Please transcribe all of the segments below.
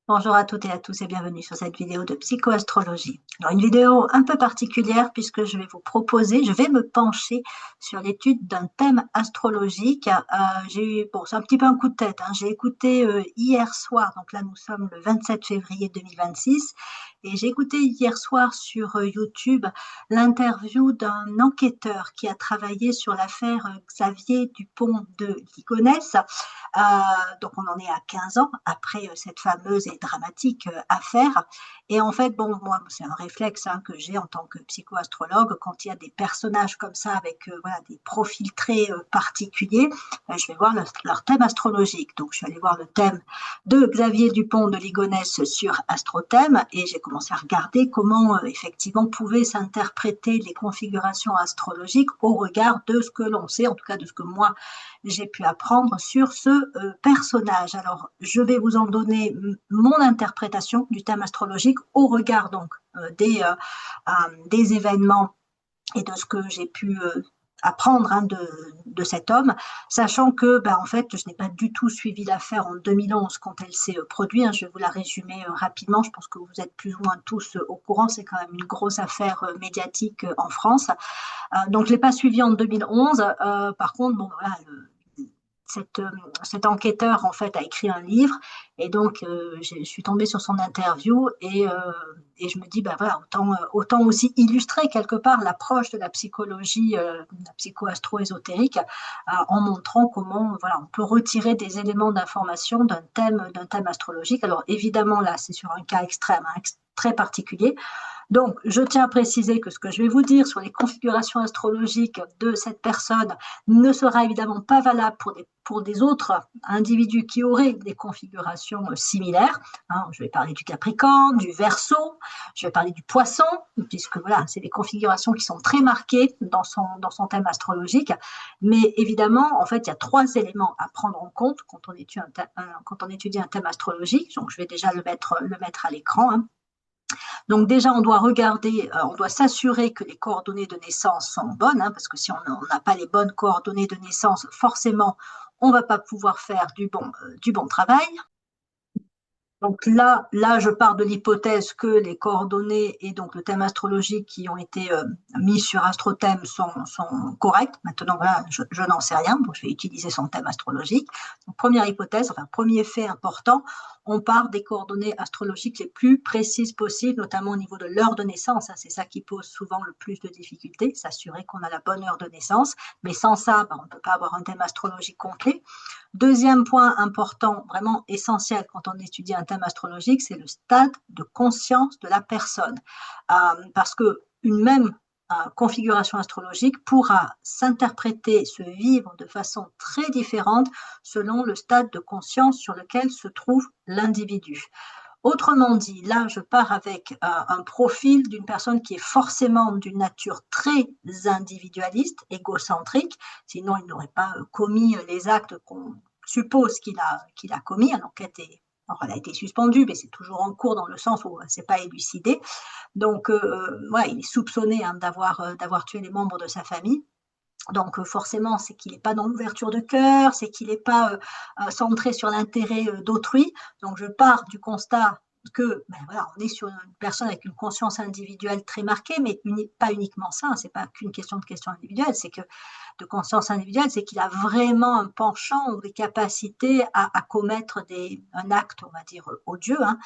Bonjour à toutes et à tous et bienvenue sur cette vidéo de psychoastrologie. Alors une vidéo un peu particulière puisque je vais me pencher sur l'étude d'un thème astrologique. Bon, c'est un petit peu un coup de tête, hein. J'ai écouté hier soir, donc là nous sommes le 27 février 2026, et j'ai écouté hier soir sur YouTube l'interview d'un enquêteur qui a travaillé sur l'affaire Xavier Dupont de Ligonnès. Euh, donc on en est à 15 ans après cette fameuse et dramatique affaire. Et en fait, bon, moi, c'est un réflexe que j'ai en tant que psychoastrologue. Quand il y a des personnages comme ça avec voilà, des profils très particuliers, je vais voir leur thème astrologique. Donc je suis allée voir le thème de Xavier Dupont de Ligonnès sur Astrothème et j'ai commencé à regarder comment effectivement pouvaient s'interpréter les configurations astrologiques au regard de ce que l'on sait, en tout cas de ce que moi j'ai pu apprendre sur ce personnage. Alors, je vais vous en donner mon interprétation du thème astrologique au regard donc des événements et de ce que j'ai pu apprendre de cet homme, sachant que, ben, en fait, je n'ai pas du tout suivi l'affaire en 2011 quand elle s'est produite. Je vais vous la résumer rapidement. Je pense que vous êtes plus ou moins tous au courant. C'est quand même une grosse affaire médiatique en France. Donc, je ne l'ai pas suivi en 2011. Par contre, bon, voilà, cet, euh, cet enquêteur en fait a écrit un livre et donc je suis tombée sur son interview et je me dis ben voilà autant aussi illustrer quelque part l'approche de la psychologie, de la psycho-astro-ésotérique en montrant comment voilà on peut retirer des éléments d'information d'un thème astrologique. Alors évidemment là c'est sur un cas extrême, très particulier. Donc, je tiens à préciser que ce que je vais vous dire sur les configurations astrologiques de cette personne ne sera évidemment pas valable pour des autres individus qui auraient des configurations similaires. Hein, je vais parler du Capricorne, du Verseau, je vais parler du Poisson, puisque voilà, c'est des configurations qui sont très marquées dans son thème astrologique. Mais évidemment, en fait, il y a trois éléments à prendre en compte quand on étudie un thème astrologique. Donc, je vais déjà le mettre à l'écran. Hein. Donc déjà, on doit regarder, on doit s'assurer que les coordonnées de naissance sont bonnes, hein, parce que si on n'a pas les bonnes coordonnées de naissance, forcément, on ne va pas pouvoir faire du bon travail. Donc là, je pars de l'hypothèse que les coordonnées et donc le thème astrologique qui ont été mis sur Astrothème sont corrects. Maintenant, voilà, je n'en sais rien, donc je vais utiliser son thème astrologique. Donc, première hypothèse, enfin premier fait important, on part des coordonnées astrologiques les plus précises possibles, notamment au niveau de l'heure de naissance. Hein, c'est ça qui pose souvent le plus de difficultés, s'assurer qu'on a la bonne heure de naissance. Mais sans ça, ben, on ne peut pas avoir un thème astrologique complet. Deuxième point important, vraiment essentiel quand on étudie un thème astrologique, c'est le stade de conscience de la personne. Parce que une même configuration astrologique pourra s'interpréter, se vivre de façon très différente selon le stade de conscience sur lequel se trouve l'individu. Autrement dit, là, je pars avec un profil d'une personne qui est forcément d'une nature très individualiste, égocentrique, sinon il n'aurait pas commis les actes qu'on suppose qu'il a commis. L'enquête alors, elle a été suspendue, mais c'est toujours en cours dans le sens où c'est pas élucidé. Donc, ouais, il est soupçonné d'avoir tué les membres de sa famille. Donc forcément, c'est qu'il n'est pas dans l'ouverture de cœur, c'est qu'il n'est pas centré sur l'intérêt d'autrui. Donc je pars du constat que ben voilà, on est sur une personne avec une conscience individuelle très marquée, mais pas uniquement ça, hein, c'est pas qu'une question individuelle, c'est que de conscience individuelle, c'est qu'il a vraiment un penchant ou des capacités à commettre un acte, on va dire, odieux. Hein.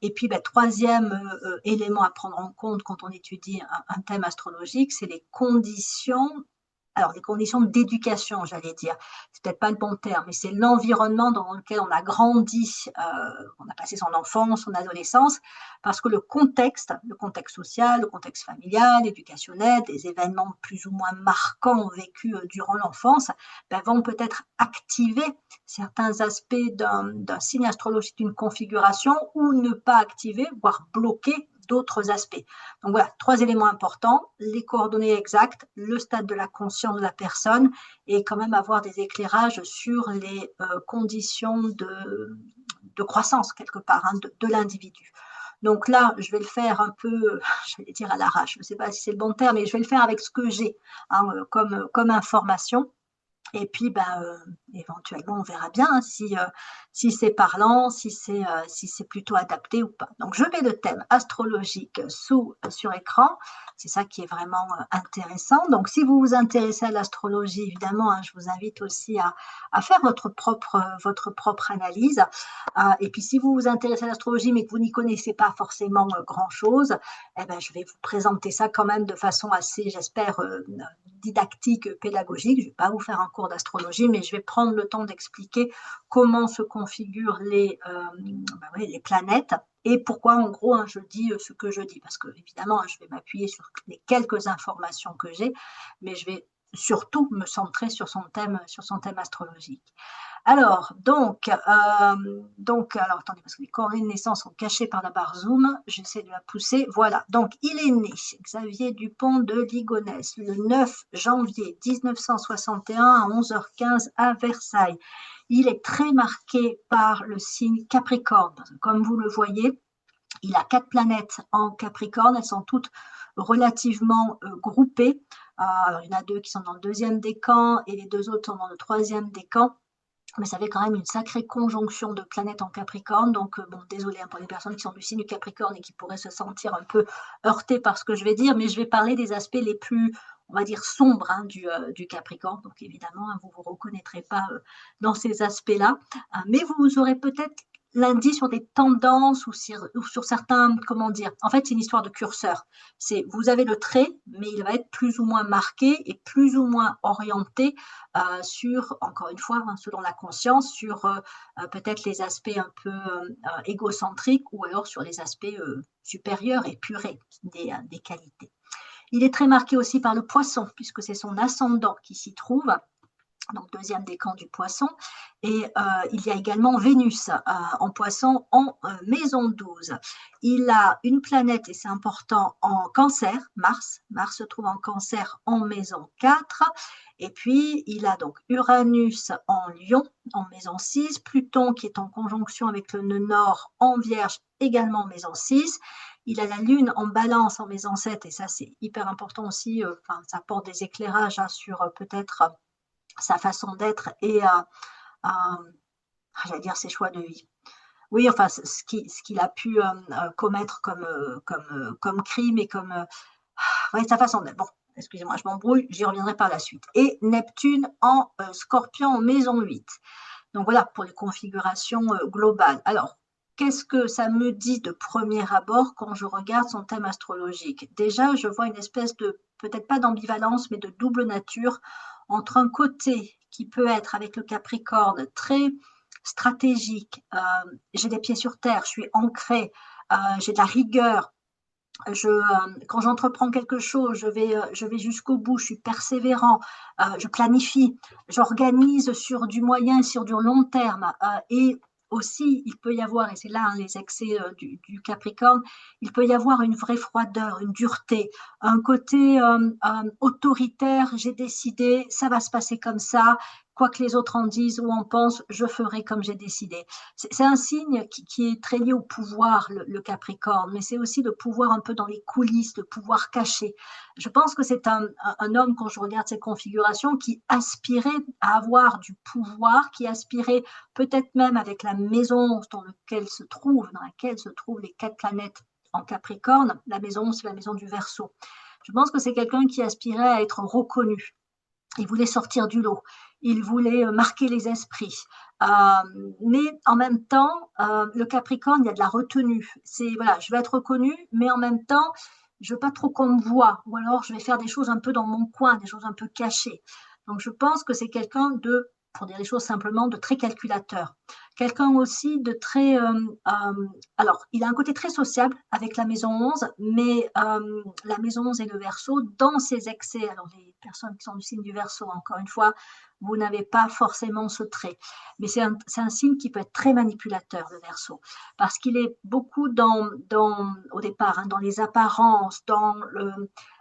Et puis, ben, troisième élément à prendre en compte quand on étudie un thème astrologique, c'est les conditions alors, des conditions d'éducation, j'allais dire. C'est peut-être pas le bon terme, mais c'est l'environnement dans lequel on a grandi, on a passé son enfance, son adolescence, parce que le contexte social, le contexte familial, éducationnel, des événements plus ou moins marquants vécus durant l'enfance, ben, vont peut-être activer certains aspects d'un signe astrologique, d'une configuration, ou ne pas activer, voire bloquer d'autres aspects. Donc voilà, trois éléments importants, les coordonnées exactes, le stade de la conscience de la personne et quand même avoir des éclairages sur les conditions de croissance quelque part de l'individu. Donc là, je vais le faire un peu, je vais dire à l'arrache, je ne sais pas si c'est le bon terme, mais je vais le faire avec ce que j'ai hein, comme information. Et puis, éventuellement, on verra bien hein, si c'est parlant, si c'est plutôt adapté ou pas. Donc, je mets le thème astrologique sur écran. C'est ça qui est vraiment intéressant. Donc, si vous vous intéressez à l'astrologie, évidemment, hein, je vous invite aussi à faire votre propre analyse. Et puis, si vous vous intéressez à l'astrologie, mais que vous n'y connaissez pas forcément grand-chose, eh ben, je vais vous présenter ça quand même de façon assez, j'espère, didactique, pédagogique. Je ne vais pas vous faire un cours d'astrologie, mais je vais prendre le temps d'expliquer comment se configurent les planètes et pourquoi, en gros, hein, je dis ce que je dis. Parce que, évidemment, hein, je vais m'appuyer sur les quelques informations que j'ai, mais je vais surtout me centrer sur son thème astrologique. Alors, alors attendez, parce que les coordonnées de naissance sont cachées par la barre Zoom, j'essaie de la pousser, voilà. Donc, il est né, Xavier Dupont de Ligonnès, le 9 janvier 1961 à 11h15 à Versailles. Il est très marqué par le signe Capricorne. Comme vous le voyez, il a 4 planètes en Capricorne, elles sont toutes relativement groupées. Alors, il y en a 2 qui sont dans le 2e décan et les 2 autres sont dans le 3e décan. Mais ça fait quand même une sacrée conjonction de planètes en Capricorne. Donc, désolé pour les personnes qui sont du signe du Capricorne et qui pourraient se sentir un peu heurtées par ce que je vais dire, mais je vais parler des aspects les plus, on va dire, sombres hein, du Capricorne. Donc, évidemment, hein, vous ne vous reconnaîtrez pas dans ces aspects-là. Mais vous aurez peut-être l'indice sur des tendances ou sur certains, comment dire, en fait, c'est une histoire de curseur. Vous avez le trait, mais il va être plus ou moins marqué et plus ou moins orienté sur, encore une fois, hein, selon la conscience, sur peut-être les aspects un peu égocentriques ou alors sur les aspects supérieurs, épurés des qualités. Il est très marqué aussi par le poisson, puisque c'est son ascendant qui s'y trouve. Donc 2e décan du poisson, et il y a également Vénus en poisson en maison 12. Il a une planète, et c'est important, en cancer, Mars se trouve en cancer en maison 4, et puis il a donc Uranus en Lion en maison 6, Pluton qui est en conjonction avec le nœud nord en Vierge également en maison 6, il a la Lune en Balance en maison 7, et ça c'est hyper important aussi, ça apporte des éclairages hein, sur peut-être sa façon d'être et j'allais dire ses choix de vie. Oui, enfin, ce qu'il a pu commettre comme crime et comme sa façon d'être. Bon, excusez-moi, je m'embrouille, j'y reviendrai par la suite. Et Neptune en Scorpion en maison 8. Donc voilà pour les configurations globales. Alors, qu'est-ce que ça me dit de premier abord quand je regarde son thème astrologique? Déjà, je vois une espèce de, peut-être pas d'ambivalence, mais de double nature entre un côté qui peut être avec le Capricorne très stratégique, j'ai les pieds sur terre, je suis ancrée, j'ai de la rigueur, quand j'entreprends quelque chose, je vais jusqu'au bout, je suis persévérant, je planifie, j'organise sur du moyen et sur du long terme. Et aussi, il peut y avoir, et c'est là hein, les excès du Capricorne, il peut y avoir une vraie froideur, une dureté, un côté autoritaire, j'ai décidé, ça va se passer comme ça, quoi que les autres en disent ou en pensent, je ferai comme j'ai décidé. C'est un signe qui est très lié au pouvoir, le Capricorne, mais c'est aussi le pouvoir un peu dans les coulisses, le pouvoir caché. Je pense que c'est un homme, quand je regarde ses configurations, qui aspirait à avoir du pouvoir, qui aspirait peut-être même avec la maison dans laquelle se trouvent les 4 planètes en Capricorne. La maison, c'est la maison du Verseau. Je pense que c'est quelqu'un qui aspirait à être reconnu. Il voulait sortir du lot, il voulait marquer les esprits. Mais en même temps, le Capricorne, il y a de la retenue. Voilà, je vais être reconnu, mais en même temps, je ne veux pas trop qu'on me voit, ou alors je vais faire des choses un peu dans mon coin, des choses un peu cachées. Donc je pense que c'est quelqu'un de, pour dire les choses simplement, de très calculateur. Quelqu'un aussi de très... alors, il a un côté très sociable avec la maison 11, mais la maison 11 et le Verseau, dans ses excès, alors les personnes qui sont du signe du Verseau, encore une fois, vous n'avez pas forcément ce trait. Mais c'est un signe qui peut être très manipulateur, le Verseau, parce qu'il est beaucoup au départ, hein, dans les apparences,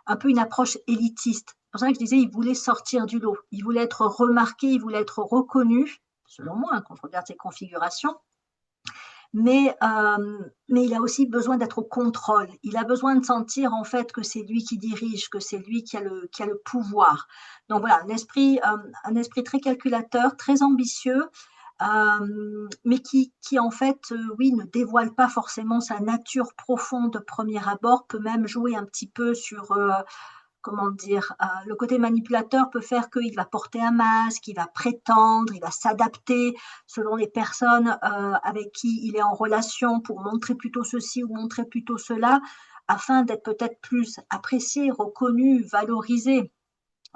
un peu une approche élitiste. C'est pour ça que je disais, il voulait sortir du lot, il voulait être remarqué, il voulait être reconnu, selon moi, hein, quand je regarde ses configurations. mais il a aussi besoin d'être au contrôle. Il a besoin de sentir en fait que c'est lui qui dirige, que c'est lui qui a le pouvoir. Donc voilà, un esprit très calculateur, très ambitieux, mais qui en fait, oui, ne dévoile pas forcément sa nature profonde de premier abord, peut même jouer un petit peu sur comment dire, le côté manipulateur peut faire qu'il va porter un masque, il va prétendre, il va s'adapter selon les personnes avec qui il est en relation pour montrer plutôt ceci ou montrer plutôt cela, afin d'être peut-être plus apprécié, reconnu, valorisé.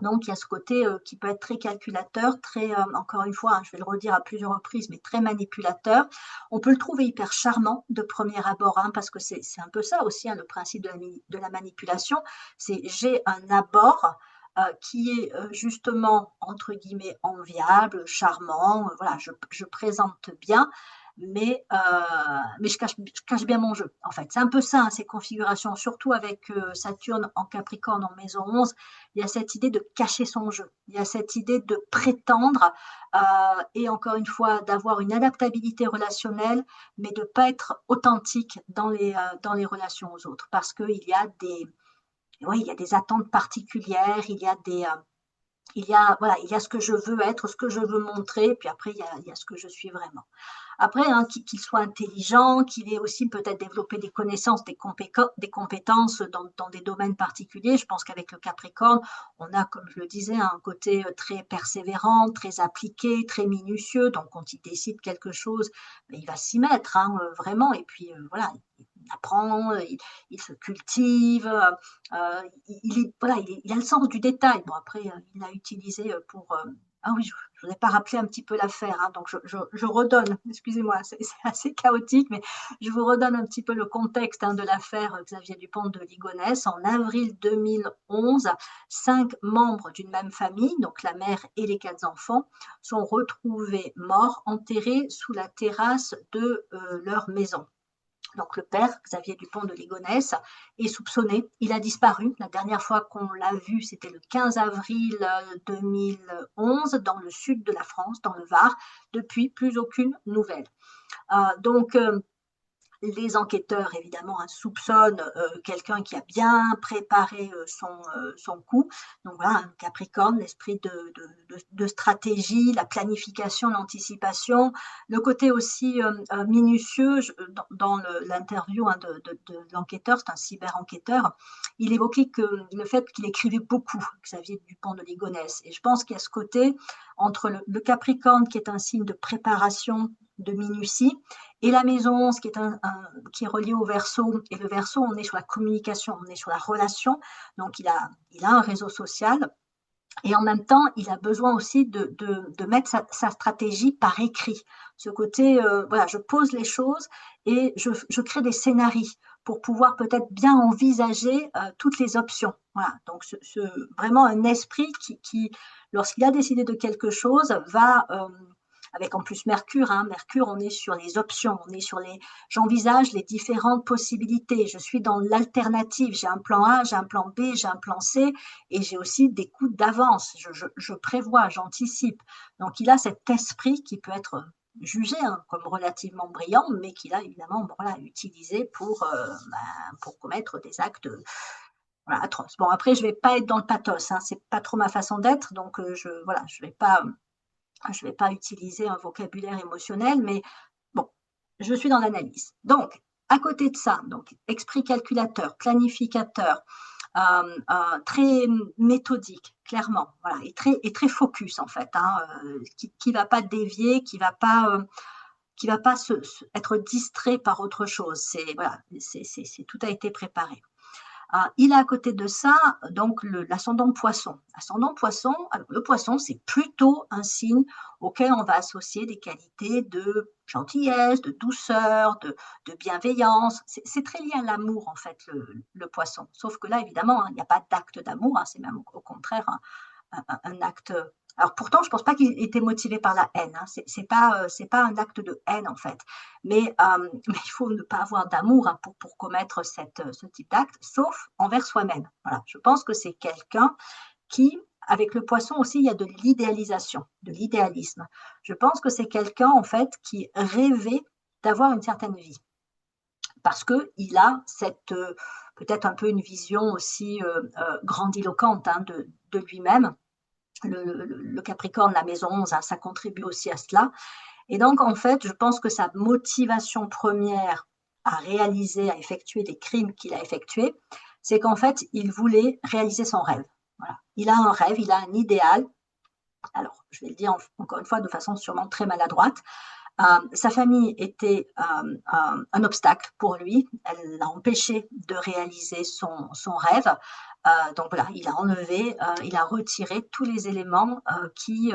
Donc, il y a ce côté qui peut être très calculateur, très, encore une fois, hein, je vais le redire à plusieurs reprises, mais très manipulateur. On peut le trouver hyper charmant de premier abord, hein, parce que c'est un peu ça aussi, hein, le principe de la manipulation. C'est j'ai un abord qui est justement, entre guillemets, enviable, charmant, voilà, je présente bien, mais je cache bien mon jeu, en fait. C'est un peu ça, hein, ces configurations, surtout avec Saturne en Capricorne en maison 11. Il y a cette idée de cacher son jeu, il y a cette idée de prétendre et encore une fois d'avoir une adaptabilité relationnelle, mais de ne pas être authentique dans les relations aux autres, parce qu'il y a oui, il y a des attentes particulières, voilà, il y a ce que je veux être, ce que je veux montrer, puis après il y a ce que je suis vraiment. Après, hein, qu'il soit intelligent, qu'il ait aussi peut-être développé des connaissances, des compétences dans des domaines particuliers. Je pense qu'avec le Capricorne, on a, comme je le disais, un côté très persévérant, très appliqué, très minutieux. Donc, quand il décide quelque chose, ben, il va s'y mettre, hein, vraiment. Et puis, voilà, il apprend, il se cultive, voilà, il a le sens du détail. Bon, après, il l'a utilisé pour... ah oui, je vous ai pas rappelé un petit peu l'affaire, hein, donc je redonne, excusez-moi, c'est assez chaotique, mais je vous redonne un petit peu le contexte hein, de l'affaire Xavier Dupont de Ligonnès. En avril 2011, 5 membres d'une même famille, donc la mère et les 4 enfants, sont retrouvés morts, enterrés sous la terrasse de leur maison. Donc le père, Xavier Dupont de Ligonnès, est soupçonné. Il a disparu. La dernière fois qu'on l'a vu, c'était le 15 avril 2011 dans le sud de la France, dans le Var. Depuis, plus aucune nouvelle. Donc, les enquêteurs, évidemment, hein, soupçonnent quelqu'un qui a bien préparé son coup. Donc voilà, un Capricorne, l'esprit de stratégie, la planification, l'anticipation, le côté aussi minutieux. Dans l'interview hein, de l'enquêteur, c'est un cyber-enquêteur, il évoquait le fait qu'il écrivait beaucoup, Xavier Dupont de Ligonnès. Et je pense qu'il y a ce côté entre le Capricorne, qui est un signe de préparation, de minutie, et la maison 11 qui est reliée au Verseau. Et le Verseau, on est sur la communication, on est sur la relation. Donc, il a un réseau social. Et en même temps, il a besoin aussi de mettre sa stratégie par écrit. Ce côté, voilà, je pose les choses et je crée des scénarios pour pouvoir peut-être bien envisager toutes les options. Voilà, donc vraiment un esprit qui lorsqu'il a décidé de quelque chose, va avec en plus Mercure, hein, Mercure, on est sur les options, j'envisage les différentes possibilités, je suis dans l'alternative, j'ai un plan A, j'ai un plan B, j'ai un plan C, et j'ai aussi des coups d'avance, je prévois, j'anticipe. Donc il a cet esprit qui peut être jugé hein, comme relativement brillant, mais qu'il a évidemment voilà, utilisé pour commettre des actes voilà, atroces. Bon, après, je ne vais pas être dans le pathos, hein, c'est pas trop ma façon d'être, donc voilà, je vais pas utiliser un vocabulaire émotionnel, mais bon, je suis dans l'analyse. Donc, à côté de ça, donc esprit calculateur, planificateur, très méthodique, clairement, voilà, et très focus en fait, hein, qui va pas dévier, qui va pas être distrait par autre chose. C'est voilà, tout a été préparé. Il a à côté de ça donc l'ascendant poisson. Ascendant poisson, alors le poisson, c'est plutôt un signe auquel on va associer des qualités de gentillesse, de douceur, de bienveillance. C'est très lié à l'amour, en fait, le poisson. Sauf que là, évidemment, hein, il n'y a pas d'acte d'amour, hein, c'est même au contraire un acte. Alors pourtant, je ne pense pas qu'il était motivé par la haine. Hein. C'est pas un acte de haine en fait. Mais il faut ne pas avoir d'amour hein, pour commettre ce type d'acte, sauf envers soi-même. Voilà. Je pense que c'est quelqu'un qui, avec le poisson aussi, il y a de l'idéalisation, de l'idéalisme. Je pense que c'est quelqu'un en fait qui rêvait d'avoir une certaine vie. Parce qu'il a cette, peut-être un peu une vision aussi grandiloquente hein, de lui-même. Le Capricorne, la maison 11, hein, ça contribue aussi à cela. Et donc, en fait, je pense que sa motivation première à réaliser, à effectuer des crimes qu'il a effectués, c'est qu'en fait, il voulait réaliser son rêve. Voilà. Il a un rêve, il a un idéal. Alors, je vais le dire encore une fois de façon sûrement très maladroite. Sa famille était un obstacle pour lui. Elle l'a empêché de réaliser son rêve. Donc voilà, il a enlevé, il a retiré tous les éléments qui,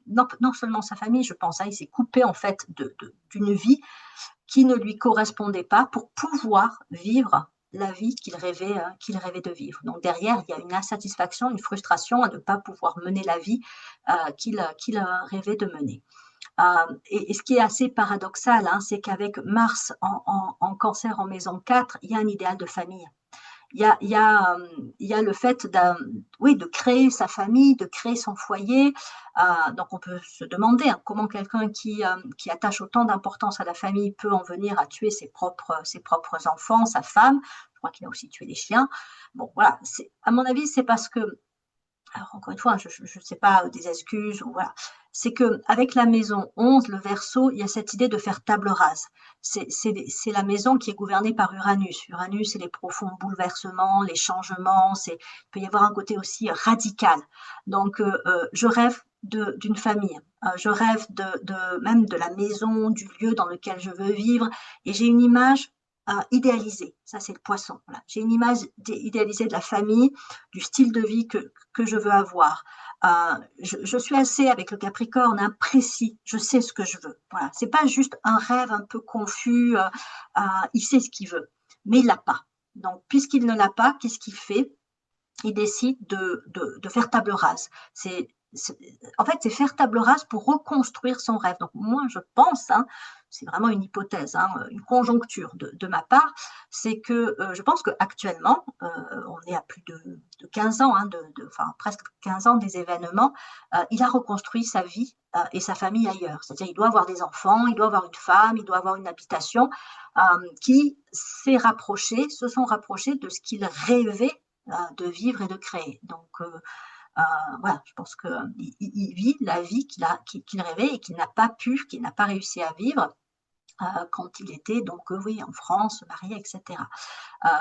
non seulement sa famille, je pense, hein, il s'est coupé en fait d'une vie qui ne lui correspondait pas pour pouvoir vivre la vie qu'il rêvait de vivre. Donc derrière, il y a une insatisfaction, une frustration à ne pas pouvoir mener la vie qu'il rêvait de mener. Et ce qui est assez paradoxal, hein, c'est qu'avec Mars en cancer en maison 4, il y a un idéal de famille. Il y a le fait oui, de créer sa famille, de créer son foyer. Donc on peut se demander hein, comment quelqu'un qui attache autant d'importance à la famille peut en venir à tuer ses propres enfants, sa femme. Je crois qu'il a aussi tué des chiens. Bon, voilà. À mon avis, c'est parce que, alors encore une fois, je ne sais pas, des excuses, ou voilà. C'est qu'avec la maison 11, le Verseau, il y a cette idée de faire table rase. C'est la maison qui est gouvernée par Uranus. Uranus, c'est les profonds bouleversements, les changements, il peut y avoir un côté aussi radical. Donc, je rêve d'une famille. Je rêve même de la maison, du lieu dans lequel je veux vivre. Et j'ai une image idéalisée. Ça, c'est le Poisson. Voilà. J'ai une image idéalisée de la famille, du style de vie que je veux avoir. Je suis assez avec le Capricorne, hein, précis. Je sais ce que je veux. Voilà. C'est pas juste un rêve un peu confus. Il sait ce qu'il veut, mais il l'a pas. Donc, puisqu'il ne l'a pas, qu'est-ce qu'il fait? Il décide de faire table rase. En fait, c'est faire table rase pour reconstruire son rêve. Donc, moi, je pense, hein, c'est vraiment une hypothèse, hein, une conjoncture de ma part, c'est que je pense qu'actuellement, on est à plus de 15 ans, hein, enfin presque 15 ans des événements, il a reconstruit sa vie et sa famille ailleurs. C'est-à-dire, il doit avoir des enfants, il doit avoir une femme, il doit avoir une habitation qui se sont rapprochés de ce qu'il rêvait de vivre et de créer. Donc, voilà, je pense qu'il vit la vie qu'il rêvait et qu'il n'a pas réussi à vivre quand il était donc oui en France, marié, etc.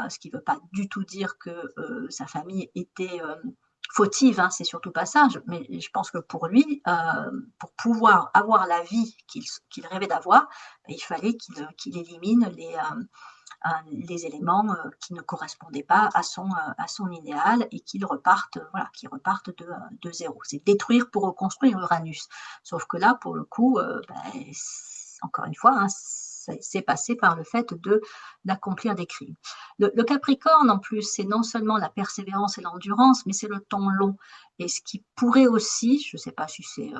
Ce qui ne veut pas du tout dire que sa famille était fautive, hein, c'est surtout pas ça. Mais je pense que pour lui, pour pouvoir avoir la vie qu'il rêvait d'avoir, il fallait qu'il élimine les éléments qui ne correspondaient pas à son idéal et qu'il reparte, voilà, de zéro. C'est détruire pour reconstruire Uranus. Sauf que là, pour le coup, encore une fois, hein, c'est passé par le fait d'accomplir des crimes. Le Capricorne, en plus, c'est non seulement la persévérance et l'endurance, mais c'est le temps long. Et ce qui pourrait aussi, je ne sais pas si c'est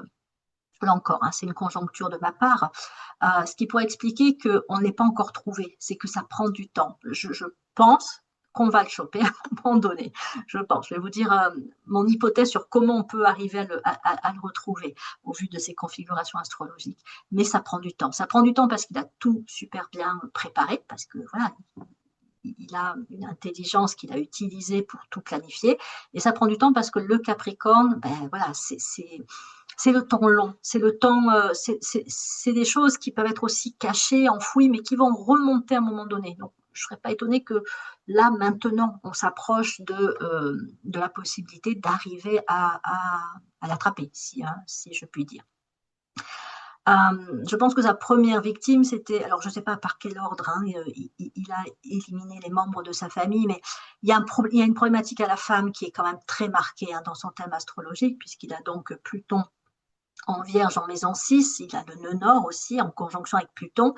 là encore, hein, c'est une conjoncture de ma part, ce qui pourrait expliquer qu'on ne l'ait pas encore trouvé, c'est que ça prend du temps. Je pense qu'on va le choper à un moment donné. Je pense. Je vais vous dire mon hypothèse sur comment on peut arriver à le retrouver au vu de ces configurations astrologiques. Mais ça prend du temps. Ça prend du temps parce qu'il a tout super bien préparé, parce que voilà, il a une intelligence qu'il a utilisée pour tout planifier. Et ça prend du temps parce que le Capricorne, voilà, c'est le temps long, c'est le temps, c'est des choses qui peuvent être aussi cachées, enfouies, mais qui vont remonter à un moment donné. Donc, je ne serais pas étonnée que là, maintenant, on s'approche de la possibilité d'arriver à l'attraper, si je puis dire. Je pense que sa première victime, c'était, alors je ne sais pas par quel ordre, hein, il a éliminé les membres de sa famille, mais il y a une problématique à la femme qui est quand même très marquée hein, dans son thème astrologique, puisqu'il a donc Pluton en Vierge en maison 6, il a le nœud nord aussi en conjonction avec Pluton.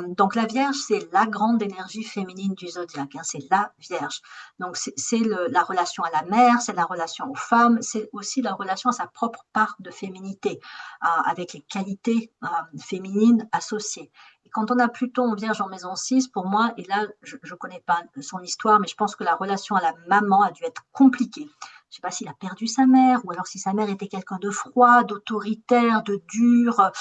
Donc la Vierge, c'est la grande énergie féminine du zodiaque, hein, c'est la Vierge. Donc c'est la relation à la mère, c'est la relation aux femmes, c'est aussi la relation à sa propre part de féminité, avec les qualités féminines associées. Et quand on a Pluton en Vierge en maison 6, pour moi, et là je ne connais pas son histoire, mais je pense que la relation à la maman a dû être compliquée. Je ne sais pas s'il a perdu sa mère, ou alors si sa mère était quelqu'un de froid, d'autoritaire, de dur.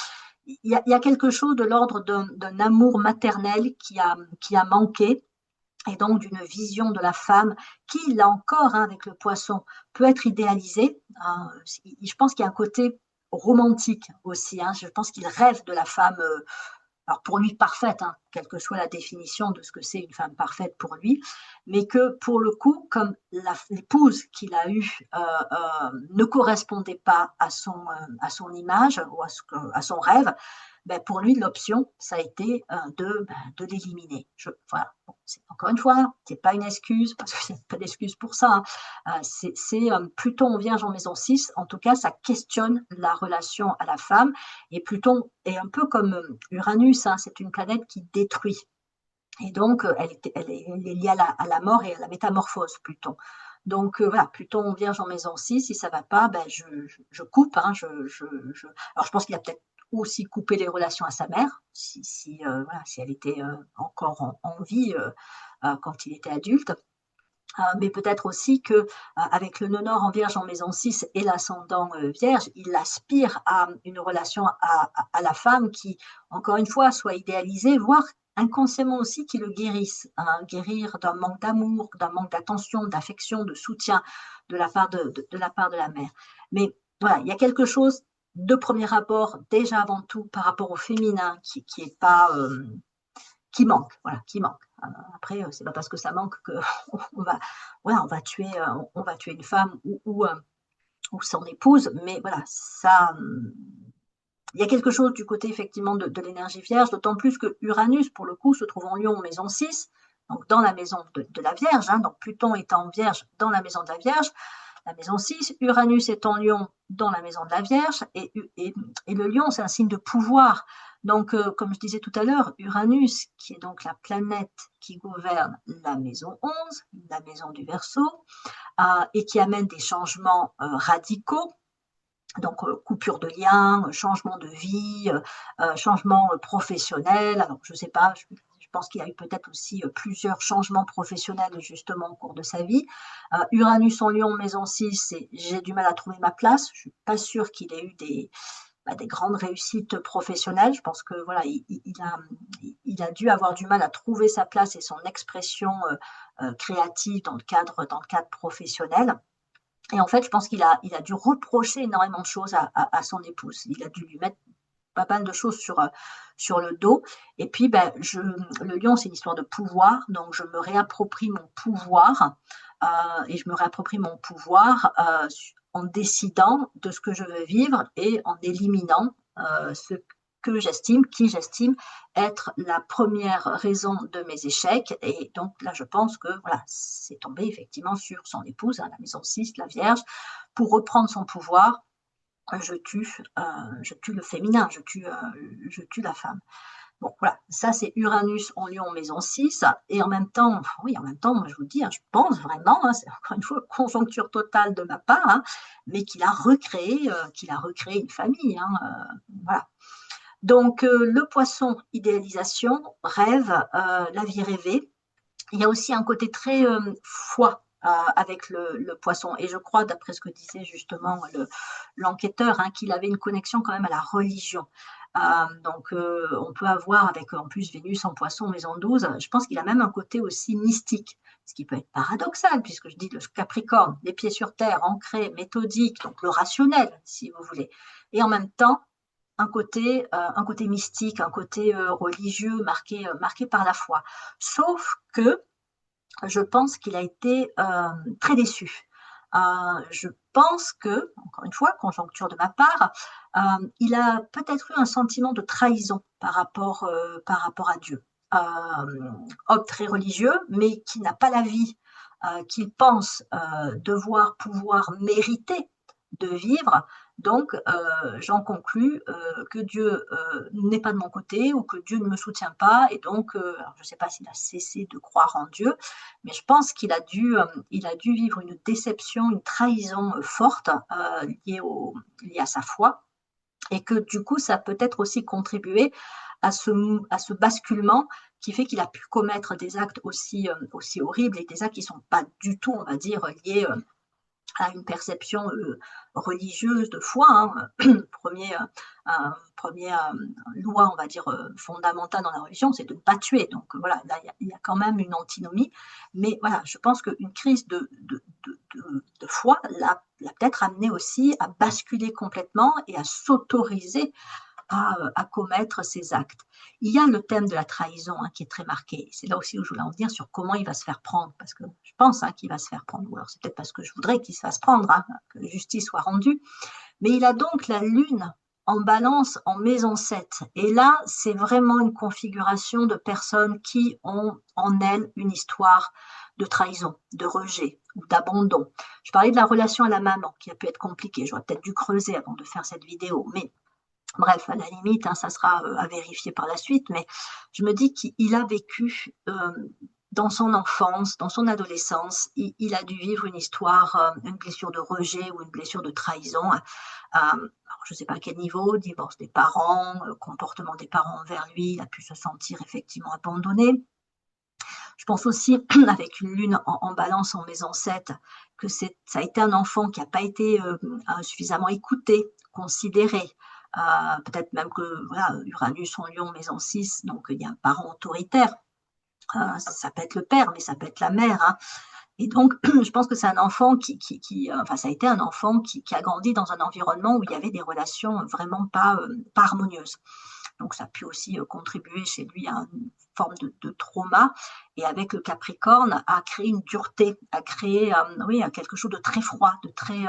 il y a quelque chose de l'ordre d'un amour maternel qui a manqué, et donc d'une vision de la femme qui, là encore, hein, avec le poisson, peut être idéalisée. Hein. Je pense qu'il y a un côté romantique aussi. Hein. Je pense qu'il rêve de la femme, alors pour lui parfaite, hein, quelle que soit la définition de ce que c'est une femme parfaite pour lui, mais que pour le coup, comme l'épouse qu'il a eue ne correspondait pas à son image ou à son rêve, ben pour lui, l'option, ça a été de l'éliminer. Voilà. Bon, encore une fois, c'est pas une excuse, parce que c'est pas d'excuse pour ça. Hein. C'est Pluton Vierge en maison 6, en tout cas, ça questionne la relation à la femme, et Pluton est un peu comme Uranus, hein, c'est une planète qui détruit. Et donc, elle est liée à la mort et à la métamorphose, Pluton. Donc voilà, Pluton Vierge en maison 6, si ça ne va pas, ben je coupe. Hein, Alors je pense qu'il a peut-être aussi coupé les relations à sa mère, voilà, si elle était encore en vie quand il était adulte. Mais peut-être aussi que avec le nœud nord en Vierge en maison 6 et l'ascendant Vierge, il aspire à une relation à la femme qui, encore une fois, soit idéalisée, voire inconsciemment aussi qui le guérisse. Hein, guérir d'un manque d'amour, d'un manque d'attention, d'affection, de soutien de la part de la part de la mère. Mais voilà, il y a quelque chose de premier abord, déjà avant tout, par rapport au féminin, qui est pas... qui manque, voilà, qui manque. Après, c'est pas parce que ça manque que on va, voilà, on va tuer une femme ou son épouse, mais voilà, ça, il y a quelque chose du côté effectivement de l'énergie vierge, d'autant plus que Uranus, pour le coup, se trouve en Lion, maison 6, donc dans la maison de la Vierge, hein, donc Pluton est en Vierge dans la maison de la Vierge, la maison 6, Uranus est en Lion dans la maison de la Vierge, et le Lion, c'est un signe de pouvoir. Donc, comme je disais tout à l'heure, Uranus, qui est donc la planète qui gouverne la maison 11, la maison du Verseau, et qui amène des changements radicaux, donc coupure de liens, changement de vie, changement professionnel. Alors, je ne sais pas, je pense qu'il y a eu peut-être aussi plusieurs changements professionnels justement au cours de sa vie. Uranus en Lion, maison 6, c'est j'ai du mal à trouver ma place. Je ne suis pas sûre qu'il ait eu des grandes réussites professionnelles. Je pense que voilà, il a dû avoir du mal à trouver sa place et son expression créative dans le cadre professionnel. Et en fait, je pense il a dû reprocher énormément de choses à son épouse. Il a dû lui mettre pas mal de choses sur le dos. Et puis, le lion, c'est une histoire de pouvoir. Donc, je me réapproprie mon pouvoir. Et je me réapproprie mon pouvoir en décidant de ce que je veux vivre et en éliminant ce qui j'estime être la première raison de mes échecs. Et donc là, je pense que voilà, c'est tombé effectivement sur son épouse, hein, la maison 6, la Vierge, pour reprendre son pouvoir. Je tue le féminin, je tue la femme. Bon, voilà, ça c'est Uranus en Lion, maison 6, et en même temps, moi je vous dis, hein, je pense vraiment, hein, c'est encore une fois conjoncture totale de ma part, hein, mais qu'il a recréé une famille. Hein, voilà. Donc, le poisson, idéalisation, rêve, la vie rêvée. Il y a aussi un côté très foi avec le poisson. Et je crois, d'après ce que disait justement l'enquêteur, hein, qu'il avait une connexion quand même à la religion. Donc, on peut avoir avec en plus Vénus en poisson, maison 12, je pense qu'il a même un côté aussi mystique, ce qui peut être paradoxal, puisque je dis le Capricorne, les pieds sur terre, ancré, méthodique, donc le rationnel, si vous voulez. Et en même temps, un côté mystique, un côté religieux marqué par la foi. Sauf que je pense qu'il a été très déçu. Je pense que, encore une fois, conjoncture de ma part, il a peut-être eu un sentiment de trahison par rapport à Dieu. Homme très religieux, mais qui n'a pas la vie qu'il pense devoir pouvoir mériter de vivre. Donc, j'en conclus que Dieu n'est pas de mon côté ou que Dieu ne me soutient pas. Et donc, je ne sais pas s'il a cessé de croire en Dieu, mais je pense qu'il il a dû vivre une déception, une trahison forte liée à sa foi. Et que du coup, ça a peut-être aussi contribué à ce basculement qui fait qu'il a pu commettre des actes aussi horribles et des actes qui ne sont pas du tout, on va dire, liés à une perception religieuse de foi, hein. Première loi, on va dire, fondamentale dans la religion, c'est de ne pas tuer. Donc voilà, là, il y a quand même une antinomie. Mais voilà, je pense qu'une crise de foi l'a peut-être amené aussi à basculer complètement et à s'autoriser à commettre ces actes. Il y a le thème de la trahison, hein, qui est très marqué. C'est là aussi où je voulais en venir sur comment il va se faire prendre, parce que je pense, hein, qu'il va se faire prendre. Ou alors c'est peut-être parce que je voudrais qu'il se fasse prendre, hein, que justice soit rendue. Mais il a donc la lune en balance en maison 7. Et là, c'est vraiment une configuration de personnes qui ont en elles une histoire de trahison, de rejet ou d'abandon. Je parlais de la relation à la maman qui a pu être compliquée. J'aurais peut-être dû creuser avant de faire cette vidéo, mais bref, à la limite, hein, ça sera à vérifier par la suite, mais je me dis qu'il a vécu dans son enfance, dans son adolescence, il a dû vivre une histoire, une blessure de rejet ou une blessure de trahison. Je ne sais pas à quel niveau, divorce des parents, comportement des parents envers lui, il a pu se sentir effectivement abandonné. Je pense aussi, avec une lune en balance en maison 7, que ça a été un enfant qui n'a pas été suffisamment écouté, considéré. Peut-être même que voilà, Uranus en Lion, maison 6, donc il y a un parent autoritaire. Ça peut être le père, mais ça peut être la mère. Hein. Et donc, je pense que c'est un enfant enfin, ça a été un enfant qui a grandi dans un environnement où il y avait des relations vraiment pas harmonieuses. Donc, ça a pu aussi contribuer chez lui à une forme de trauma. Et avec le Capricorne, à créer une dureté, à créer oui, quelque chose de très froid, de très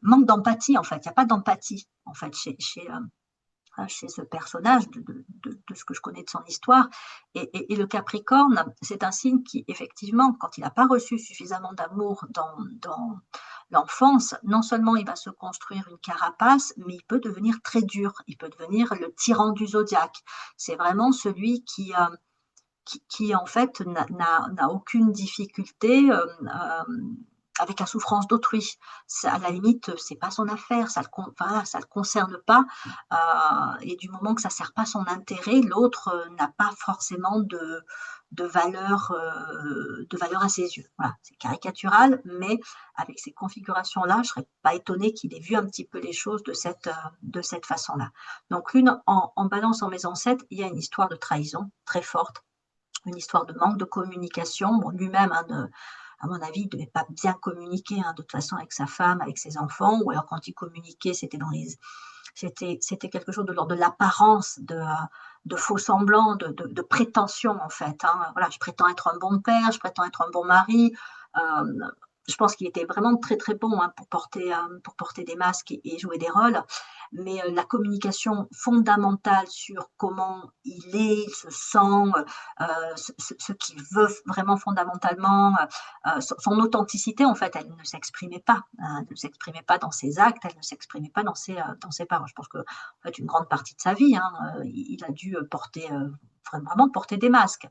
manque d'empathie, en fait. Il n'y a pas d'empathie, en fait, chez ce personnage, de ce que je connais de son histoire. Et le Capricorne, c'est un signe qui, effectivement, quand il n'a pas reçu suffisamment d'amour dans l'enfance, non seulement il va se construire une carapace, mais il peut devenir très dur. Il peut devenir le tyran du zodiaque. C'est vraiment celui qui en fait, n'a aucune difficulté avec la souffrance d'autrui. À la limite, c'est pas son affaire, ça le concerne pas. Et du moment que ça sert pas son intérêt, l'autre n'a pas forcément de valeur à ses yeux. Voilà, c'est caricatural, mais avec ces configurations-là, je serais pas étonnée qu'il ait vu un petit peu les choses de cette façon-là. Donc, lune en balance en maison 7, il y a une histoire de trahison très forte, une histoire de manque de communication. Bon, lui-même, hein, à mon avis, il ne devait pas bien communiquer, hein, de toute façon, avec sa femme, avec ses enfants, ou alors quand il communiquait, c'était quelque chose de l'ordre de l'apparence, de faux semblants, de prétention, en fait. Hein. Voilà, je prétends être un bon père, je prétends être un bon mari. Je pense qu'il était vraiment très très bon, hein, pour porter des masques et jouer des rôles, mais la communication fondamentale sur comment il se sent, ce qu'il veut vraiment fondamentalement, son authenticité, en fait, elle ne s'exprimait pas. Elle ne s'exprimait pas dans ses actes, elle ne s'exprimait pas dans ses paroles. Je pense que, en fait, une grande partie de sa vie, hein, il a dû vraiment porter des masques.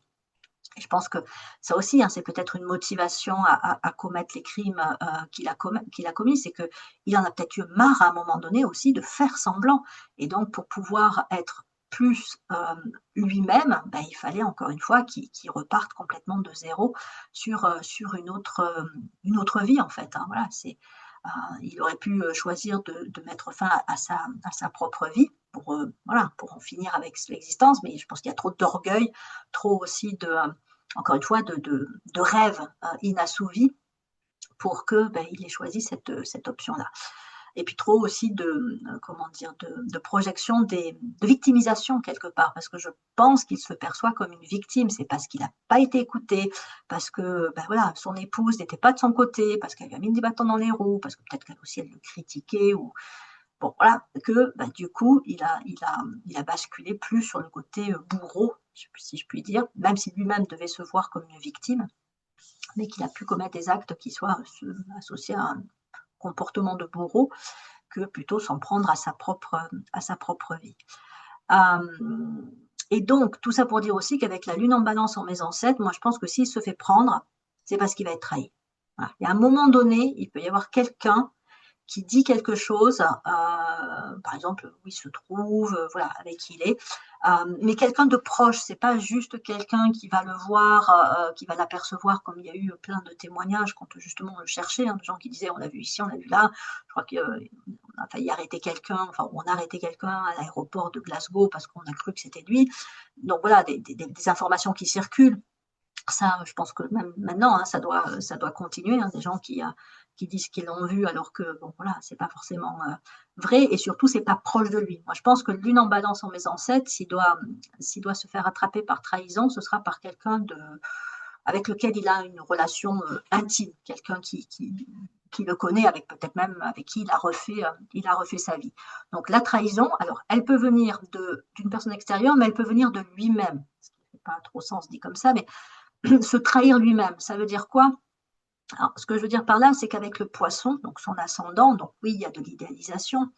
Et je pense que ça aussi, hein, c'est peut-être une motivation à commettre les crimes qu'il a commis, c'est qu'il en a peut-être eu marre à un moment donné aussi de faire semblant. Et donc, pour pouvoir être plus lui-même, ben, il fallait encore une fois qu'il reparte complètement de zéro sur une autre vie, en fait. Hein. Voilà, il aurait pu choisir de mettre fin à sa propre vie pour en finir avec l'existence, mais je pense qu'il y a trop d'orgueil, trop aussi encore une fois, de rêves inassouvis pour que il ait choisi cette option-là. Et puis trop aussi de projection, de victimisation quelque part, parce que je pense qu'il se perçoit comme une victime. C'est parce qu'il n'a pas été écouté, parce que voilà, son épouse n'était pas de son côté, parce qu'elle lui a mis des bâtons dans les roues, parce que peut-être qu'elle aussi elle le critiquait, ou bon voilà, que du coup il a basculé plus sur le côté bourreau, si je puis dire, même si lui-même devait se voir comme une victime, mais qu'il a pu commettre des actes qui soient associés à un comportement de bourreau, que plutôt s'en prendre à sa propre vie. Et donc, tout ça pour dire aussi qu'avec la lune en balance en maison 7, moi je pense que s'il se fait prendre, c'est parce qu'il va être trahi. Voilà. Et à un moment donné, il peut y avoir quelqu'un qui dit quelque chose, par exemple, où il se trouve, voilà, avec qui il est, Mais quelqu'un de proche, c'est pas juste quelqu'un qui va le voir, qui va l'apercevoir, comme il y a eu plein de témoignages quand justement on le cherchait, hein, de gens qui disaient on l'a vu ici, on l'a vu là. Je crois qu'on a failli arrêter quelqu'un, enfin on a arrêté quelqu'un à l'aéroport de Glasgow parce qu'on a cru que c'était lui. Donc voilà, des informations qui circulent. Ça, je pense que même maintenant, hein, ça doit continuer. Hein, des gens qui disent qu'ils l'ont vu alors que bon voilà, c'est pas forcément vrai et surtout c'est pas proche de lui. Moi, je pense que l'une en balance en mes ancêtres, s'il doit se faire attraper par trahison, ce sera par quelqu'un avec lequel il a une relation intime, quelqu'un qui le connaît, avec peut-être même avec qui il a refait sa vie. Donc la trahison, alors elle peut venir d'une personne extérieure, mais elle peut venir de lui-même. Ce qui fait pas trop sens dit comme ça, mais se trahir lui-même, ça veut dire quoi? Alors, ce que je veux dire par là, c'est qu'avec le poisson, donc son ascendant, donc oui, il y a de l'idéalisation,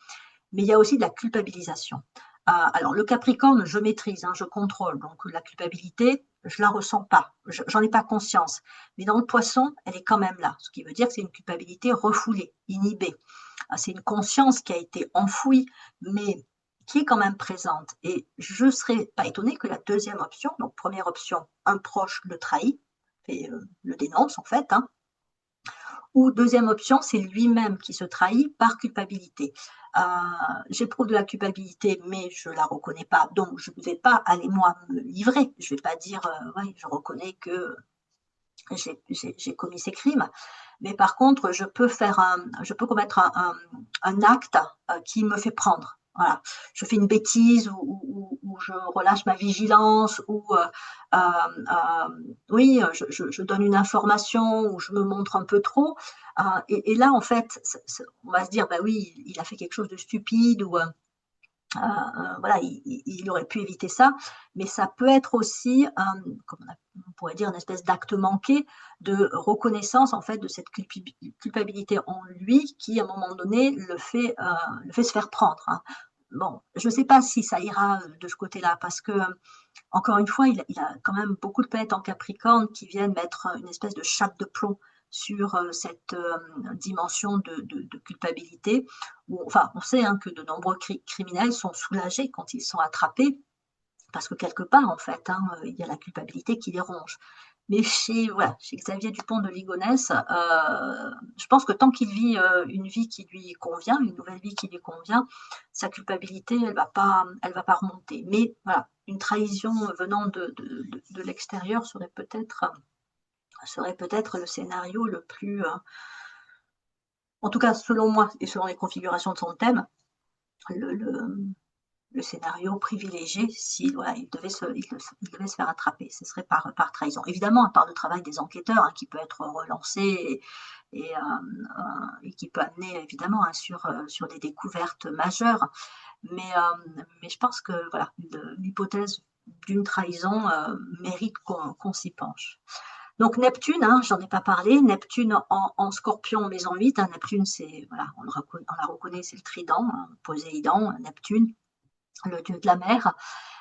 mais il y a aussi de la culpabilisation. Alors, le Capricorne, je maîtrise, hein, je contrôle, donc la culpabilité, je la ressens pas, j'en ai pas conscience. Mais dans le poisson, elle est quand même là, ce qui veut dire que c'est une culpabilité refoulée, inhibée. C'est une conscience qui a été enfouie, mais qui est quand même présente. Et je ne serais pas étonnée que la deuxième option, donc première option, un proche le trahit, et le dénonce en fait, hein, ou deuxième option, c'est lui-même qui se trahit par culpabilité. J'éprouve de la culpabilité, mais je ne la reconnais pas, donc je ne vais pas aller moi me livrer. Je ne vais pas dire, ouais, je reconnais que j'ai commis ces crimes. Mais par contre, je peux commettre un acte qui me fait prendre. Voilà. Je fais une bêtise ou je relâche ma vigilance ou oui, je donne une information ou je me montre un peu trop. Et là, en fait, on va se dire, bah oui, il a fait quelque chose de stupide ou voilà, il aurait pu éviter ça, mais ça peut être aussi, comme on pourrait dire, une espèce d'acte manqué de reconnaissance en fait de cette culpabilité en lui qui, à un moment donné, le fait se faire prendre. Hein. Bon, je ne sais pas si ça ira de ce côté-là, parce que, encore une fois, il a quand même beaucoup de planètes en Capricorne qui viennent mettre une espèce de chape de plomb sur cette dimension de culpabilité. Où, enfin, on sait hein, que de nombreux criminels sont soulagés quand ils sont attrapés, parce que quelque part, en fait, hein, il y a la culpabilité qui les ronge. Mais voilà, chez Xavier Dupont de Ligonnès, je pense que tant qu'il vit une vie qui lui convient, une nouvelle vie qui lui convient, sa culpabilité, elle va pas remonter. Mais voilà, une trahison venant de l'extérieur serait peut-être le scénario le plus, en tout cas selon moi et selon les configurations de son thème, le, le, le scénario privilégié si voilà, il devait se faire attraper. Ce serait par trahison. Évidemment, à part le travail des enquêteurs hein, qui peut être relancé et qui peut amener évidemment hein, sur des découvertes majeures. Mais je pense que voilà, l'hypothèse d'une trahison mérite qu'on s'y penche. Donc Neptune, hein, j'en ai pas parlé, Neptune en Scorpion maison 8, hein, Neptune c'est, voilà, on la reconnaît, c'est le trident, hein, Poséidon, Neptune, le dieu de la mer.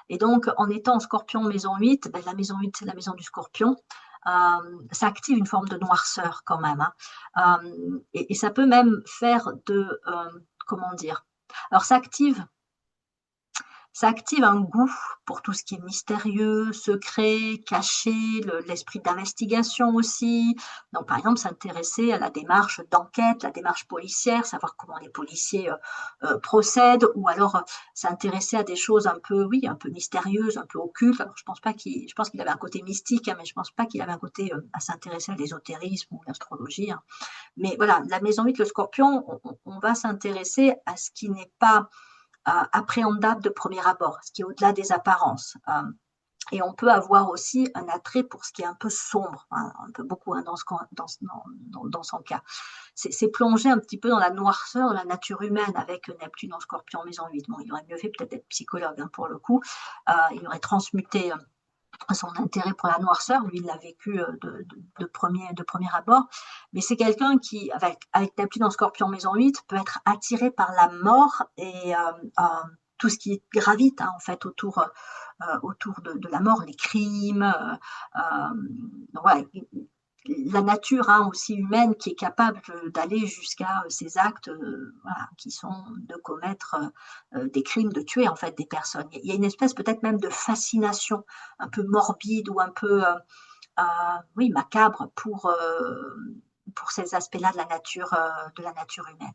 Et donc en étant en Scorpion maison 8, ben, la maison 8 c'est la maison du Scorpion, ça active une forme de noirceur quand même. Hein. Et ça peut même faire comment dire, alors ça active un goût pour tout ce qui est mystérieux, secret, caché, l'esprit d'investigation aussi. Donc, par exemple, s'intéresser à la démarche d'enquête, la démarche policière, savoir comment les policiers procèdent, ou alors s'intéresser à des choses un peu, oui, un peu mystérieuses, un peu occultes. Alors, je pense qu'il avait un côté mystique, hein, mais je pense pas qu'il avait un côté à s'intéresser à l'ésotérisme ou l'astrologie. Hein. Mais voilà, la maison 8, le Scorpion, on va s'intéresser à ce qui n'est pas appréhendable de premier abord, ce qui est au-delà des apparences. Et on peut avoir aussi un attrait pour ce qui est un peu sombre, hein, un peu beaucoup hein, dans son cas. C'est plonger un petit peu dans la noirceur de la nature humaine avec Neptune en Scorpion maison 8. Bon, il aurait mieux fait peut-être d'être psychologue hein, pour le coup. Il aurait transmuté son intérêt pour la noirceur, lui il l'a vécu de premier abord, mais c'est quelqu'un qui, avec Neptune en Scorpion maison 8, peut être attiré par la mort et tout ce qui gravite hein, en fait autour de la mort, les crimes, voilà, la nature aussi humaine qui est capable d'aller jusqu'à ces actes voilà, qui sont de commettre des crimes, de tuer en fait des personnes. Il y a une espèce peut-être même de fascination un peu morbide ou un peu oui, macabre pour ces aspects-là de la nature humaine.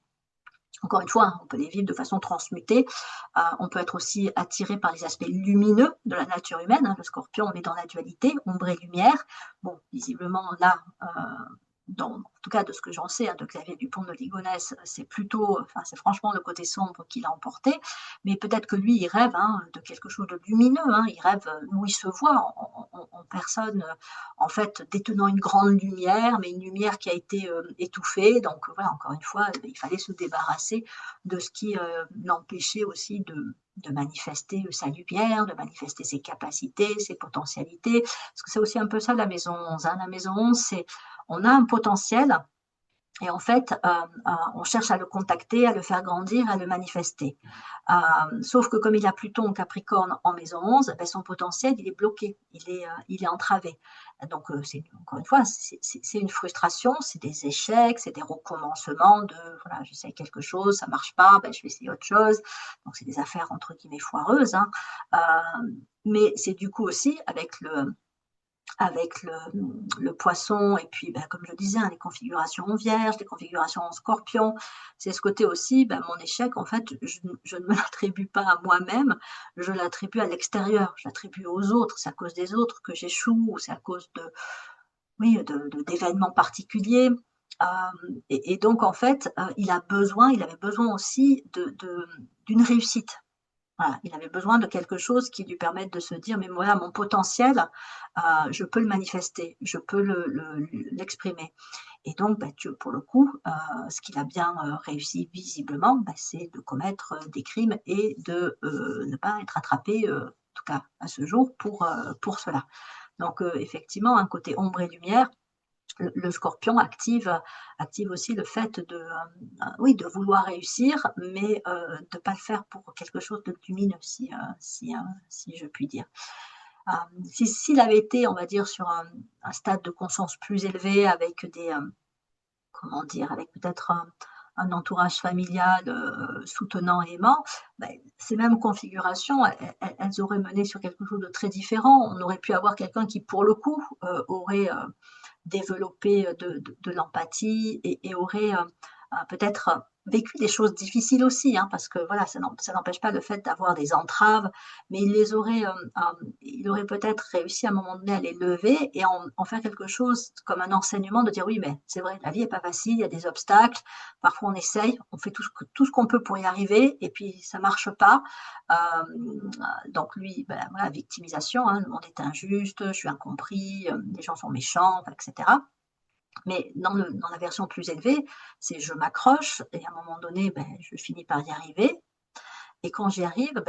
Encore une fois, on peut les vivre de façon transmutée. On peut être aussi attiré par les aspects lumineux de la nature humaine. Le scorpion, on est dans la dualité, ombre et lumière. Bon, visiblement, là, en tout cas de ce que j'en sais, de Xavier Dupont de Ligonnès, c'est plutôt, enfin, c'est franchement le côté sombre qui l'a emporté. Mais peut-être que lui, il rêve de quelque chose de lumineux. Il rêve où il se voit en personne, en fait, détenant une grande lumière, mais une lumière qui a été étouffée. Donc voilà, encore une fois, il fallait se débarrasser de ce qui l'empêchait aussi de manifester sa lumière, de manifester ses capacités, ses potentialités. Parce que c'est aussi un peu ça la maison 11. La maison 11, c'est on a un potentiel et en fait, on cherche à le contacter, à le faire grandir, à le manifester. Sauf que comme il a Pluton en Capricorne en maison 11, ben son potentiel, il est bloqué, il est entravé. Donc, encore une fois, c'est une frustration, c'est des échecs, c'est des recommencements de, voilà, j'essaie quelque chose, ça marche pas, ben, je vais essayer autre chose. Donc, c'est des affaires entre guillemets foireuses. Mais c'est du coup aussi avec le poisson, et puis comme je disais, les configurations en vierge, les configurations en scorpion, c'est ce côté aussi, mon échec, en fait, je ne me l'attribue pas à moi-même, je l'attribue à l'extérieur, je l'attribue aux autres, c'est à cause des autres que j'échoue, ou c'est à cause oui, d'événements particuliers. Et donc, en fait, il avait besoin aussi d'une réussite. Voilà, il avait besoin de quelque chose qui lui permette de se dire, mais voilà, mon potentiel, je peux le manifester, je peux l'exprimer. Et donc, pour le coup, ce qu'il a bien réussi visiblement, c'est de commettre des crimes et de ne pas être attrapé, en tout cas à ce jour, pour cela. Donc, effectivement, un côté ombre et lumière, le scorpion active aussi le fait oui, de vouloir réussir, mais de ne pas le faire pour quelque chose de lumineux, si je puis dire. S'il avait été, on va dire, sur un stade de conscience plus élevé, avec comment dire, avec peut-être un entourage familial soutenant et aimant, ces mêmes configurations, elles auraient mené sur quelque chose de très différent. On aurait pu avoir quelqu'un qui, pour le coup, aurait développé de l'empathie et aurait peut-être vécu des choses difficiles aussi, parce que voilà, ça n'empêche pas le fait d'avoir des entraves, mais il aurait peut-être réussi à un moment donné à les lever et en faire quelque chose comme un enseignement, de dire oui, mais c'est vrai, la vie n'est pas facile, il y a des obstacles, parfois on essaye, on fait tout ce qu'on peut pour y arriver, et puis ça ne marche pas. Donc lui, voilà, victimisation, le monde est injuste, je suis incompris, les gens sont méchants, etc. Mais dans la version plus élevée, c'est je m'accroche et à un moment donné, je finis par y arriver. Et quand j'y arrive,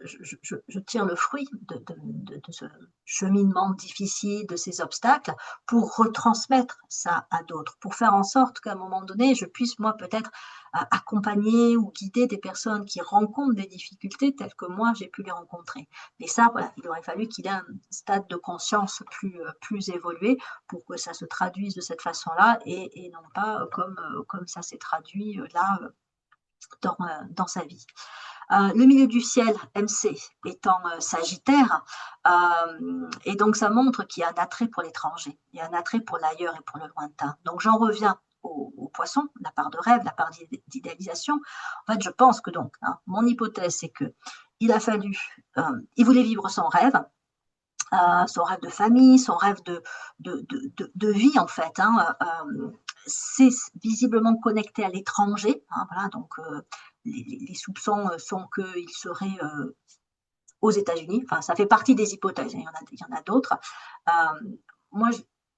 je tire le fruit de ce cheminement difficile, de ces obstacles, pour retransmettre ça à d'autres, pour faire en sorte qu'à un moment donné, je puisse, moi, peut-être accompagner ou guider des personnes qui rencontrent des difficultés telles que moi, j'ai pu les rencontrer. Et ça, voilà, il aurait fallu qu'il ait un stade de conscience plus évolué pour que ça se traduise de cette façon-là et non pas comme ça s'est traduit là dans sa vie. Le milieu du ciel, MC, étant Sagittaire, et donc ça montre qu'il y a un attrait pour l'étranger, il y a un attrait pour l'ailleurs et pour le lointain. Donc j'en reviens au poisson, la part de rêve, la part d'idéalisation. En fait, je pense que donc, mon hypothèse, c'est que il voulait vivre son rêve de famille, son rêve de vie en fait. C'est visiblement connecté à l'étranger. Voilà, donc les soupçons sont qu'il serait aux États-Unis. Enfin, ça fait partie des hypothèses. Il y en a d'autres. Moi,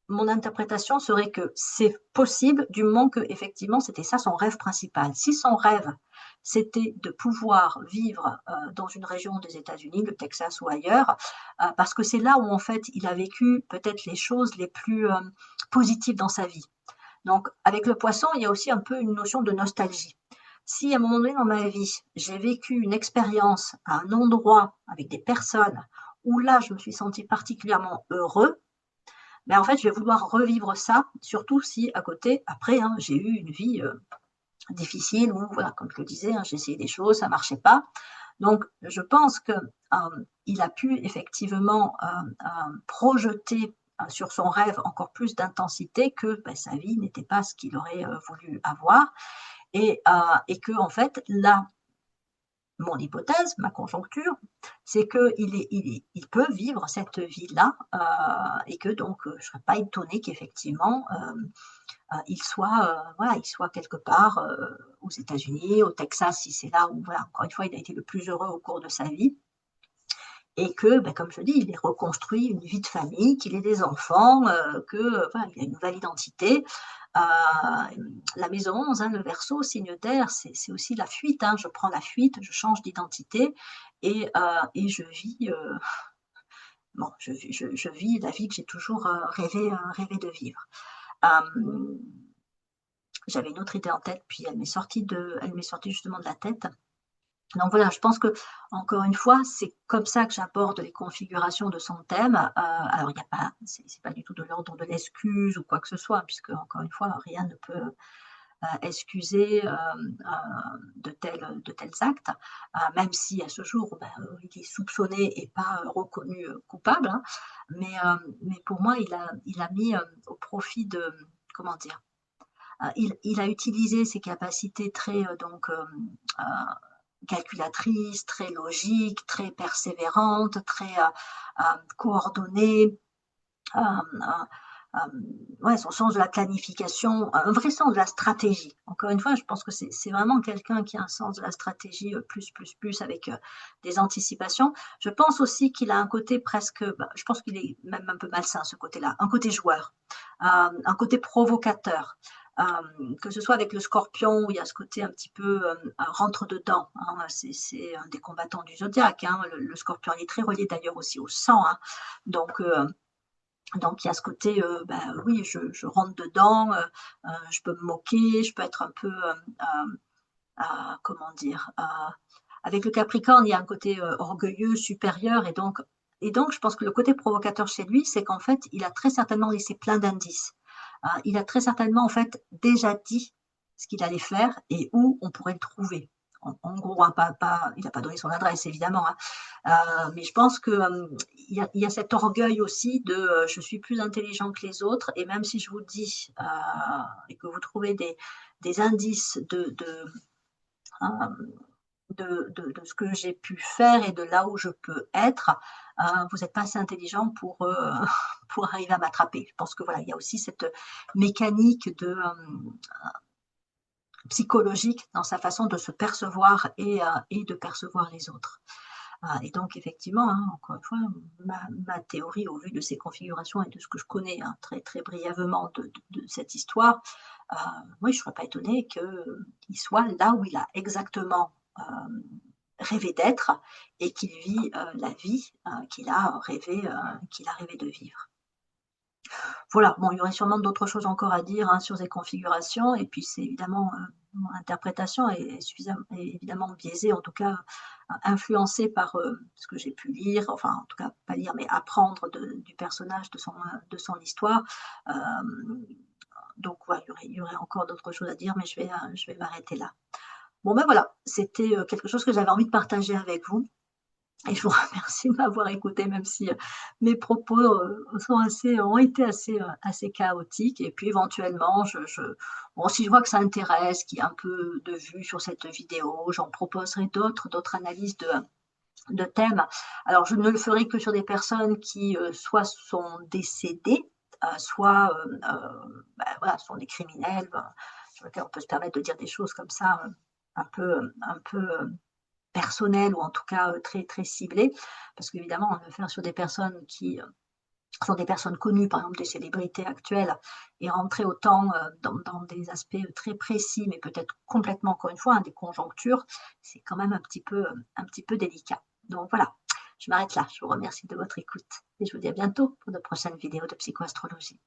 mon interprétation serait que c'est possible du moment que effectivement c'était ça son rêve principal. Si son rêve c'était de pouvoir vivre dans une région des États-Unis, le Texas ou ailleurs, parce que c'est là où en fait il a vécu peut-être les choses les plus positives dans sa vie. Donc avec le poisson, il y a aussi un peu une notion de nostalgie. Si à un moment donné dans ma vie, j'ai vécu une expérience à un endroit avec des personnes où là je me suis sentie particulièrement heureux, mais en fait, je vais vouloir revivre ça, surtout si à côté, après, hein, j'ai eu une vie difficile où, voilà, comme je le disais, hein, j'ai essayé des choses, ça ne marchait pas. Donc, je pense qu'il a pu effectivement projeter sur son rêve encore plus d'intensité que ben, sa vie n'était pas ce qu'il aurait voulu avoir et que, en fait, là, mon hypothèse, ma conjoncture, c'est qu'il peut vivre cette vie-là et que donc je ne serais pas étonnée qu'effectivement voilà, il soit quelque part aux États-Unis, au Texas, si c'est là où, voilà, encore une fois, il a été le plus heureux au cours de sa vie. Et que, ben, comme je dis, il ait reconstruit une vie de famille, qu'il ait des enfants, que voilà, il a une nouvelle identité. La maison 11, hein, le Verseau, signe d'air, c'est aussi la fuite. Hein. Je prends la fuite, je change d'identité et je vis. Bon, je vis la vie que j'ai toujours rêvé de vivre. J'avais une autre idée en tête, puis elle m'est sortie justement de la tête. Donc voilà, je pense que encore une fois, c'est comme ça que j'aborde les configurations de son thème. Alors il n'y a pas, c'est pas du tout de l'ordre de l'excuse ou quoi que ce soit, puisque encore une fois, rien ne peut excuser de tels actes, même si à ce jour, ben, il est soupçonné et pas reconnu coupable. Hein. Mais pour moi, il a mis au profit de, comment dire, il a utilisé ses capacités très calculatrice, très logique, très persévérante, très coordonnée. Euh, euh, ouais, son sens de la planification, un vrai sens de la stratégie. Encore une fois, je pense que c'est vraiment quelqu'un qui a un sens de la stratégie plus avec des anticipations. Je pense aussi qu'il a un côté presque, bah, je pense qu'il est même un peu malsain ce côté-là, un côté joueur, un côté provocateur. Que ce soit avec le scorpion où il y a ce côté un petit peu rentre dedans, hein, c'est un des combattants du zodiaque, hein, le scorpion il est très relié d'ailleurs aussi au sang, hein, donc il y a ce côté, ben, oui, je rentre dedans, je peux me moquer, je peux être un peu, comment dire, avec le Capricorne, il y a un côté orgueilleux, supérieur, et donc, je pense que le côté provocateur chez lui, c'est qu'en fait, il a très certainement laissé plein d'indices. Il a très certainement, en fait, déjà dit ce qu'il allait faire et où on pourrait le trouver. En gros, hein, il n'a pas donné son adresse, évidemment, hein. Mais je pense qu'il y a cet orgueil aussi de je suis plus intelligent que les autres, et même si je vous dis et que vous trouvez des indices euh, de ce que j'ai pu faire et de là où je peux être, vous n'êtes pas assez intelligent pour arriver à m'attraper. Je pense que voilà, il y a aussi cette mécanique psychologique dans sa façon de se percevoir et de percevoir les autres. Et donc, effectivement, hein, encore une fois, ma théorie, au vu de ces configurations et de ce que je connais hein, très, très brièvement de cette histoire, oui, je ne serais pas étonnée qu'il soit là où il a exactement rêvé d'être et qu'il vit la vie qu'il a rêvé de vivre. Voilà, bon, il y aurait sûrement d'autres choses encore à dire hein, sur ces configurations, et puis c'est évidemment, mon interprétation est évidemment biaisée, en tout cas influencée par ce que j'ai pu lire, enfin en tout cas pas lire, mais apprendre du personnage, de son histoire. Euh, donc ouais, il y aurait encore d'autres choses à dire, mais je vais m'arrêter là. Bon ben voilà, c'était quelque chose que j'avais envie de partager avec vous. Et je vous remercie de m'avoir écouté, même si mes propos ont été assez chaotiques. Et puis éventuellement, bon, si je vois que ça intéresse, qu'il y a un peu de vues sur cette vidéo, j'en proposerai d'autres analyses de thèmes. Alors, je ne le ferai que sur des personnes qui soit sont décédées, soit ben, voilà, sont des criminels, ben, sur lesquels on peut se permettre de dire des choses comme ça, un peu personnel ou en tout cas très, très ciblé, parce qu'évidemment, on le fait sur des personnes qui sont des personnes connues, par exemple des célébrités actuelles, et rentrer autant dans des aspects très précis, mais peut-être complètement, encore une fois, hein, des conjonctures, c'est quand même un petit peu délicat. Donc voilà, je m'arrête là. Je vous remercie de votre écoute et je vous dis à bientôt pour de prochaines vidéos de psychoastrologie.